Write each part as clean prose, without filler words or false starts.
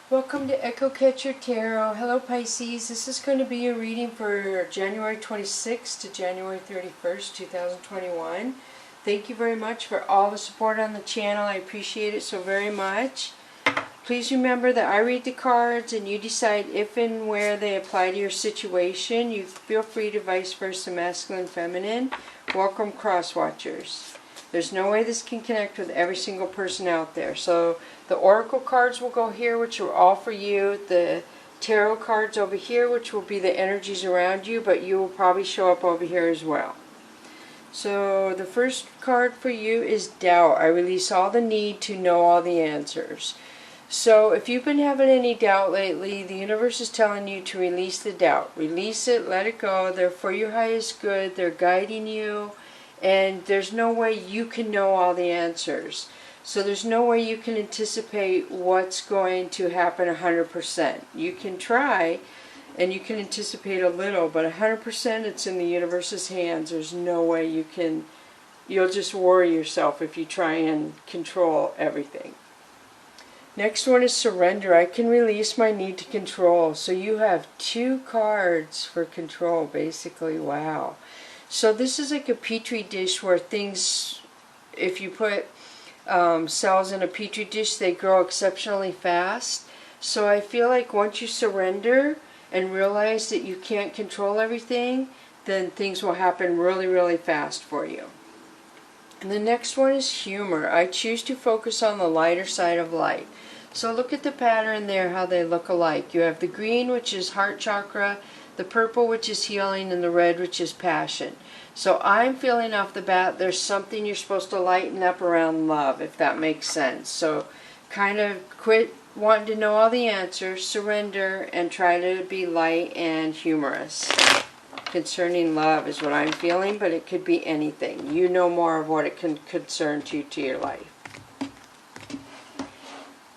Welcome to Echo Catcher Tarot. Hello Pisces. This is going to be a reading for January 26th to January 31st, 2021. Thank you very much for all the support on the channel. I appreciate it so very much. Please remember that I read the cards and you decide if and where they apply to your situation. You feel free to vice versa, masculine, feminine. Welcome cross watchers. There's no way this can connect with every single person out there. So the oracle cards will go here, which are all for you. The tarot cards over here, which will be the energies around you, but you will probably show up over here as well. So the first card for you is doubt. I release all the need to know all the answers. So if you've been having any doubt lately, the universe is telling you to release the doubt. Release it, let it go. They're for your highest good. They're guiding you. And there's no way you can know all the answers. So there's no way you can anticipate what's going to happen 100%. You can try, and you can anticipate a little, but 100% it's in the universe's hands. There's no way you can, you'll just worry yourself if you try and control everything. Next one is surrender. I can release my need to control. So you have two cards for control, basically. Wow. So this is like a petri dish where things, if you put cells in a petri dish, they grow exceptionally fast. So I feel like once you surrender and realize that you can't control everything, then things will happen really, really fast for you. And the next one is humor. I choose to focus on the lighter side of light. So look at the pattern there, how they look alike. You have the green, which is heart chakra, the purple, which is healing, and the red, which is passion. So I'm feeling off the bat there's something you're supposed to lighten up around love, if that makes sense. So kind of quit wanting to know all the answers, surrender, and try to be light and humorous. Concerning love is what I'm feeling, but it could be anything. You know more of what it can concern to your life.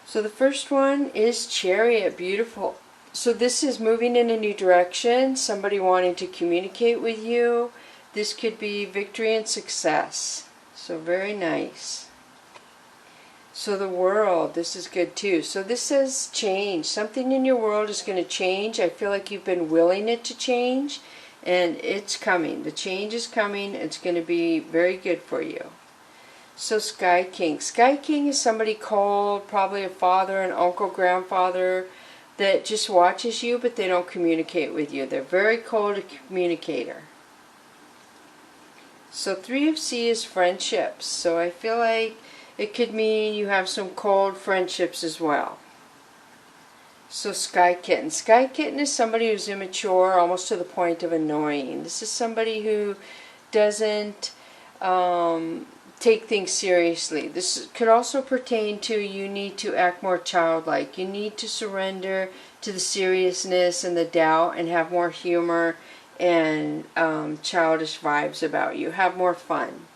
So the first one is Chariot. Beautiful. So this is moving in a new direction, somebody wanting to communicate with you. This could be victory and success. So very nice. So the world, this is good too. So this says change. Something in your world is going to change. I feel like you've been willing it to change, and it's coming. The change is coming. It's going to be very good for you. So Sky King. Sky King is somebody cold, probably a father, an uncle, grandfather, that just watches you, but they don't communicate with you. They're very cold communicator. So 3 of C is friendships. So I feel like it could mean you have some cold friendships as well. So Sky Kitten. Sky Kitten is somebody who's immature, almost to the point of annoying. This is somebody who doesn't take things seriously. This could also pertain to you need to act more childlike. You need to surrender to the seriousness and the doubt and have more humor and childish vibes about you. Have more fun.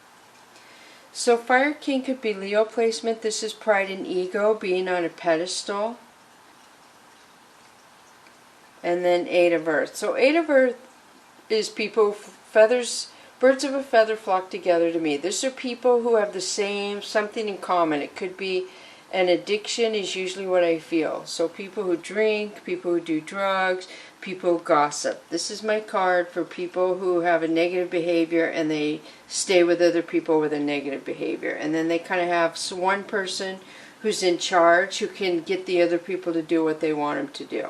So Fire King could be Leo placement. This is pride and ego, being on a pedestal. And then 8 of Earth. So 8 of Earth is people, feathers, birds of a feather flock together to me. These are people who have the same, something in common. It could be an addiction is usually what I feel. So people who drink, people who do drugs, people who gossip. This is my card for people who have a negative behavior and they stay with other people with a negative behavior. And then they kind of have one person who's in charge who can get the other people to do what they want them to do.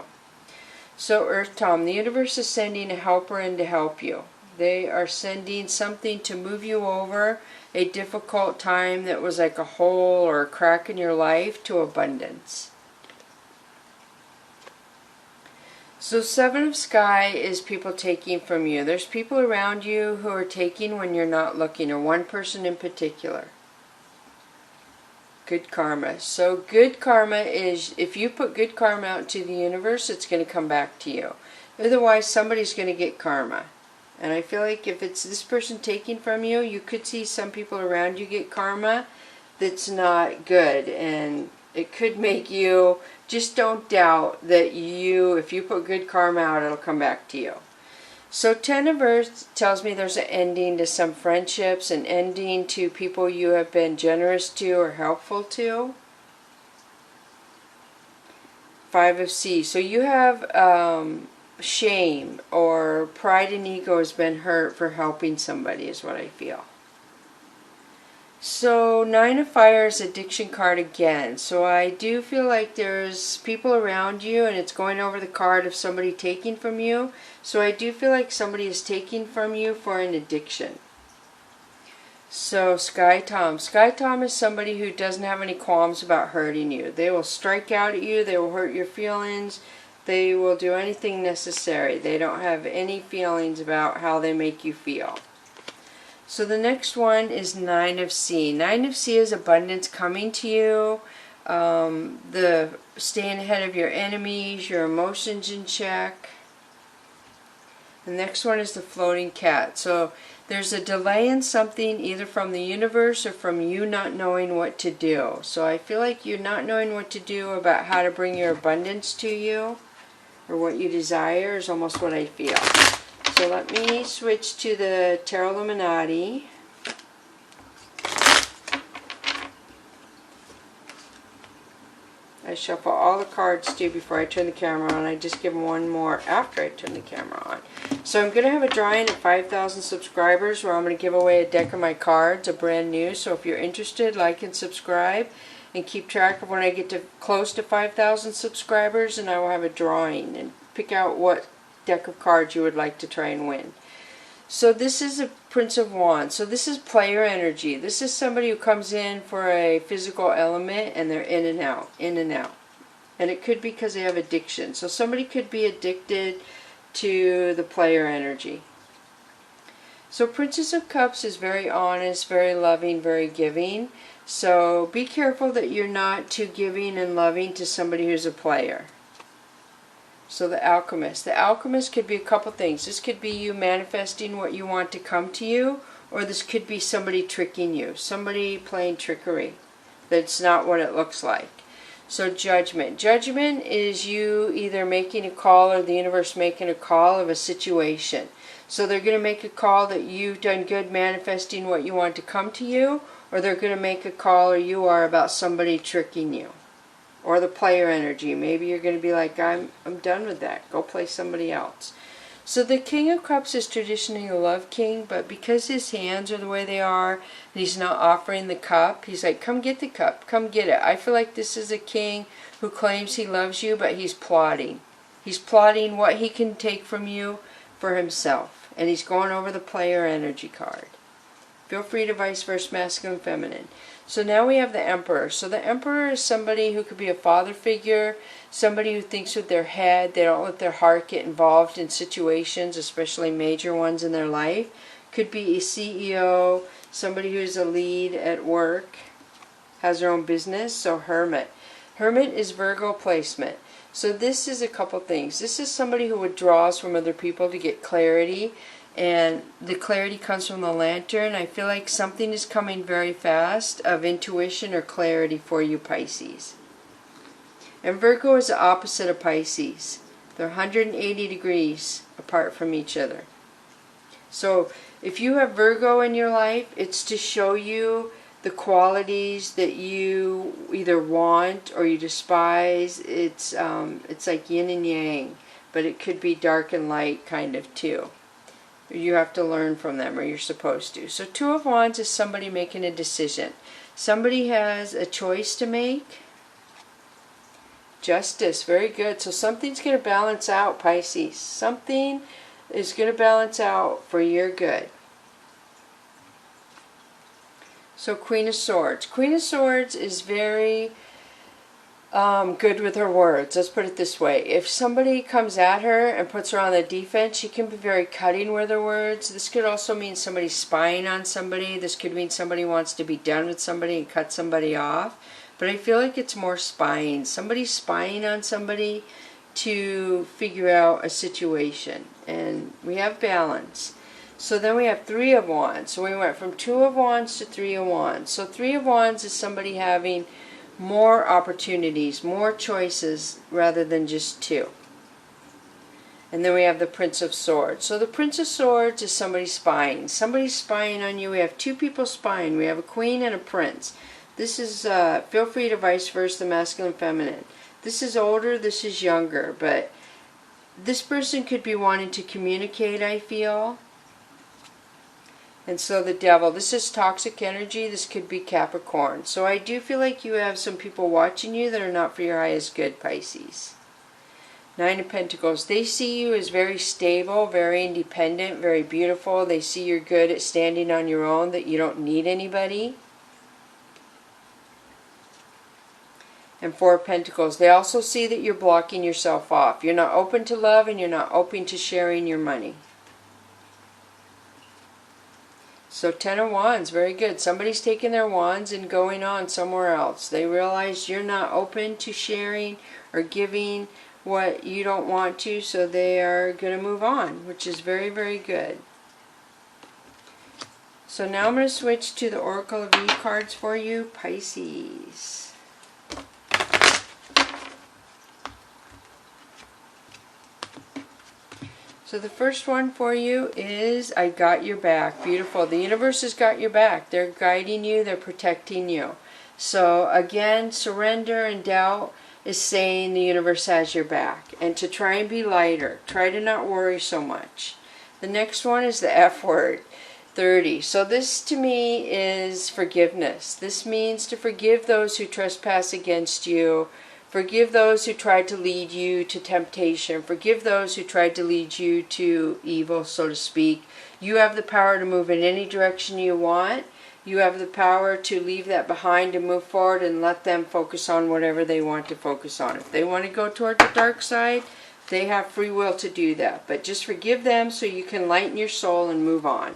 So Earth Tom, the universe is sending a helper in to help you. They are sending something to move you over a difficult time that was like a hole or a crack in your life to abundance. So 7 of Sky is people taking from you. There's people around you who are taking when you're not looking, or one person in particular. Good karma. So good karma is, if you put good karma out into the universe, it's going to come back to you. Otherwise, somebody's going to get karma. And I feel like if it's this person taking from you, you could see some people around you get karma that's not good. And it could make you, just don't doubt that if you put good karma out, it'll come back to you. So 10 of Earth tells me there's an ending to some friendships, an ending to people you have been generous to or helpful to. Five of Seas. So you have shame or pride and ego has been hurt for helping somebody is what I feel. So Nine of Fire is addiction card again. So I do feel like there's people around you and it's going over the card of somebody taking from you. So I do feel like somebody is taking from you for an addiction. So Sky Tom. Sky Tom is somebody who doesn't have any qualms about hurting you. They will strike out at you. They will hurt your feelings. They will do anything necessary. They don't have any feelings about how they make you feel. So the next one is Nine of Sea. Nine of Sea is abundance coming to you. The staying ahead of your enemies, your emotions in check. The next one is the Floating Cat. So there's a delay in something either from the universe or from you not knowing what to do. So I feel like you're not knowing what to do about how to bring your abundance to you or what you desire is almost what I feel. So let me switch to the Tarot Illuminati. I shuffle all the cards too before I turn the camera on. I just give them one more after I turn the camera on. So I'm going to have a drawing at 5,000 subscribers where I'm going to give away a deck of my cards, a brand new. So if you're interested, like and subscribe and keep track of when I get to close to 5,000 subscribers, and I will have a drawing and pick out what deck of cards you would like to try and win. So this is a Prince of Wands. So this is player energy. This is somebody who comes in for a physical element and they're in and out, in and out. And it could be because they have addiction. So somebody could be addicted to the player energy. So Princess of Cups is very honest, very loving, very giving. So be careful that you're not too giving and loving to somebody who's a player. So the Alchemist. The Alchemist could be a couple things. This could be you manifesting what you want to come to you, or this could be somebody tricking you. Somebody playing trickery. That's not what it looks like. So Judgment. Judgment is you either making a call or the universe making a call of a situation. So they're going to make a call that you've done good manifesting what you want to come to you, or they're going to make a call, or you are, about somebody tricking you. Or the player energy. Maybe you're going to be like, I'm done with that. Go play somebody else. So the King of Cups is traditionally a love king, but because his hands are the way they are, and he's not offering the cup, he's like, come get the cup. Come get it. I feel like this is a king who claims he loves you, but he's plotting. He's plotting what he can take from you for himself. And he's going over the player energy card. Feel free to vice versa, masculine, feminine. So now we have the Emperor. So the Emperor is somebody who could be a father figure, somebody who thinks with their head. They don't let their heart get involved in situations, especially major ones in their life. Could be a CEO, somebody who's a lead at work, has their own business. So Hermit. Hermit is Virgo placement. So this is a couple things. This is somebody who withdraws from other people to get clarity. And the clarity comes from the Lantern. I feel like something is coming very fast of intuition or clarity for you, Pisces. And Virgo is the opposite of Pisces. They're 180 degrees apart from each other. So if you have Virgo in your life, it's to show you the qualities that you either want or you despise. It's like yin and yang, but it could be dark and light kind of too. You have to learn from them, or you're supposed to. So Two of Wands is somebody making a decision. Somebody has a choice to make. Justice, very good. So something's going to balance out, Pisces. Something is going to balance out for your good. So Queen of Swords. Queen of Swords is very good with her words. Let's put it this way. If somebody comes at her and puts her on the defense, she can be very cutting with her words. This could also mean somebody spying on somebody. This could mean somebody wants to be done with somebody and cut somebody off. But I feel like it's more spying. Somebody's spying on somebody to figure out a situation. And we have balance. So then we have Three of Wands. So we went from Two of Wands to Three of Wands. So Three of Wands is somebody having more opportunities, more choices, rather than just two. And then we have the Prince of Swords. So the Prince of Swords is somebody spying. Somebody's spying on you. We have two people spying. We have a queen and a prince. This is, feel free to vice versa, the masculine, feminine. This is older, this is younger, but this person could be wanting to communicate, I feel. And so the Devil, this is toxic energy, this could be Capricorn. So I do feel like you have some people watching you that are not for your highest good, Pisces. Nine of Pentacles, they see you as very stable, very independent, very beautiful. They see you're good at standing on your own, that you don't need anybody. And Four of Pentacles, they also see that you're blocking yourself off. You're not open to love and you're not open to sharing your money. So Ten of Wands, very good. Somebody's taking their wands and going on somewhere else. They realize you're not open to sharing or giving what you don't want to, so they are going to move on, which is very, very good. So now I'm going to switch to the Oracle of E cards for you, Pisces. So the first one for you is, I got your back. Beautiful. The universe has got your back. They're guiding you. They're protecting you. So again, surrender and doubt is saying the universe has your back. And to try and be lighter. Try to not worry so much. The next one is the F word, 30. So this to me is forgiveness. This means to forgive those who trespass against you. Forgive those who tried to lead you to temptation. Forgive those who tried to lead you to evil, so to speak. You have the power to move in any direction you want. You have the power to leave that behind and move forward and let them focus on whatever they want to focus on. If they want to go toward the dark side, they have free will to do that. But just forgive them so you can lighten your soul and move on.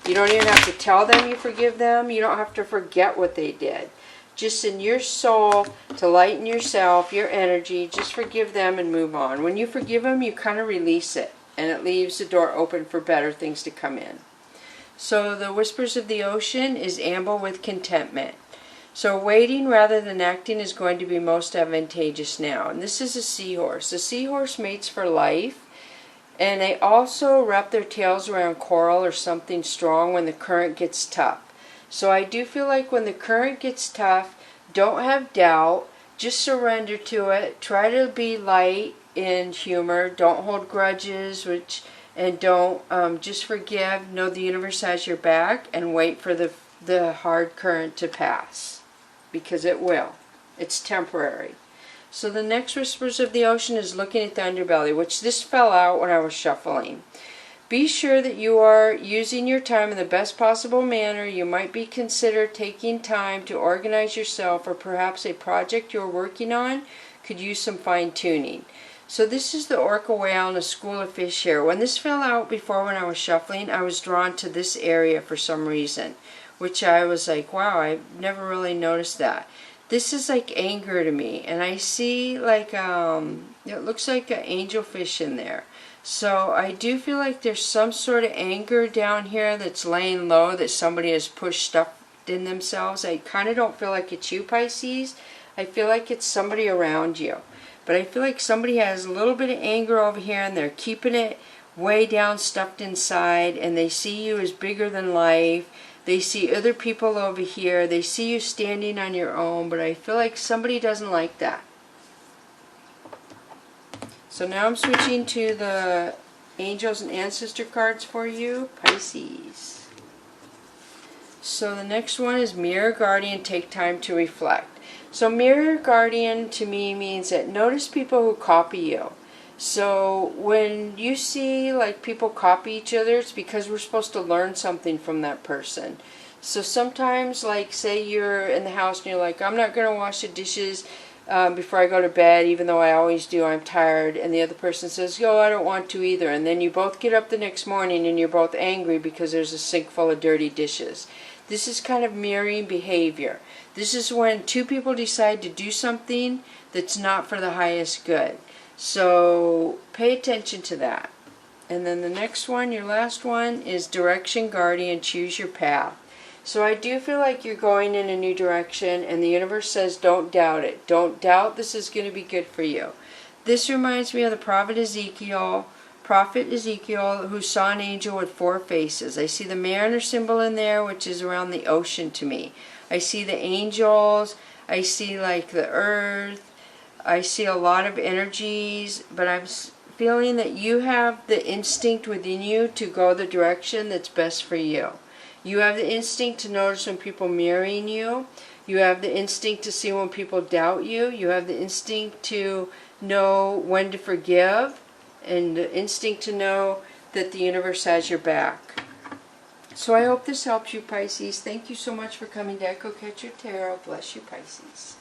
You don't even have to tell them you forgive them. You don't have to forget what they did. Just in your soul, to lighten yourself, your energy, just forgive them and move on. When you forgive them, you kind of release it. And it leaves the door open for better things to come in. So the Whispers of the Ocean is amble with contentment. So waiting rather than acting is going to be most advantageous now. And this is a seahorse. A seahorse mates for life. And they also wrap their tails around coral or something strong when the current gets tough. So I do feel like when the current gets tough, don't have doubt. Just surrender to it. Try to be light in humor. Don't hold grudges, and don't just forgive. Know the universe has your back, and wait for the hard current to pass, because it will. It's temporary. So the next Whispers of the Ocean is looking at the underbelly, which this fell out when I was shuffling. Be sure that you are using your time in the best possible manner. You might be considered taking time to organize yourself, or perhaps a project you're working on could use some fine-tuning. So this is the orca whale and a school of fish here. When this fell out before when I was shuffling, I was drawn to this area for some reason, which I was like, wow, I've never really noticed that. This is like anger to me, and I see like, it looks like an angelfish in there. So I do feel like there's some sort of anger down here that's laying low, that somebody has pushed stuff in themselves. I kind of don't feel like it's you, Pisces. I feel like it's somebody around you. But I feel like somebody has a little bit of anger over here, and they're keeping it way down, stuffed inside, and they see you as bigger than life. They see other people over here. They see you standing on your own, but I feel like somebody doesn't like that. So now I'm switching to the Angels and Ancestor cards for you, Pisces. So the next one is Mirror Guardian, take time to reflect. So Mirror Guardian to me means that notice people who copy you. So when you see like people copy each other, it's because we're supposed to learn something from that person. So sometimes, like say you're in the house and you're like, I'm not going to wash the dishes before I go to bed, even though I always do, I'm tired, and the other person says, yo, I don't want to either, and then you both get up the next morning and you're both angry because there's a sink full of dirty dishes. This is kind of mirroring behavior. This is when two people decide to do something that's not for the highest good. So pay attention to that. And then the next one, your last one, is Direction Guardian, choose your path. So I do feel like you're going in a new direction, and the universe says don't doubt it. Don't doubt this is going to be good for you. This reminds me of the prophet Ezekiel, who saw an angel with 4 faces. I see the mariner symbol in there, which is around the ocean to me. I see the angels. I see like the earth. I see a lot of energies, but I'm feeling that you have the instinct within you to go the direction that's best for you. You have the instinct to notice when people mirroring you. You have the instinct to see when people doubt you. You have the instinct to know when to forgive, and the instinct to know that the universe has your back. So I hope this helps you, Pisces. Thank you so much for coming to Echo Catcher Tarot. Bless you, Pisces.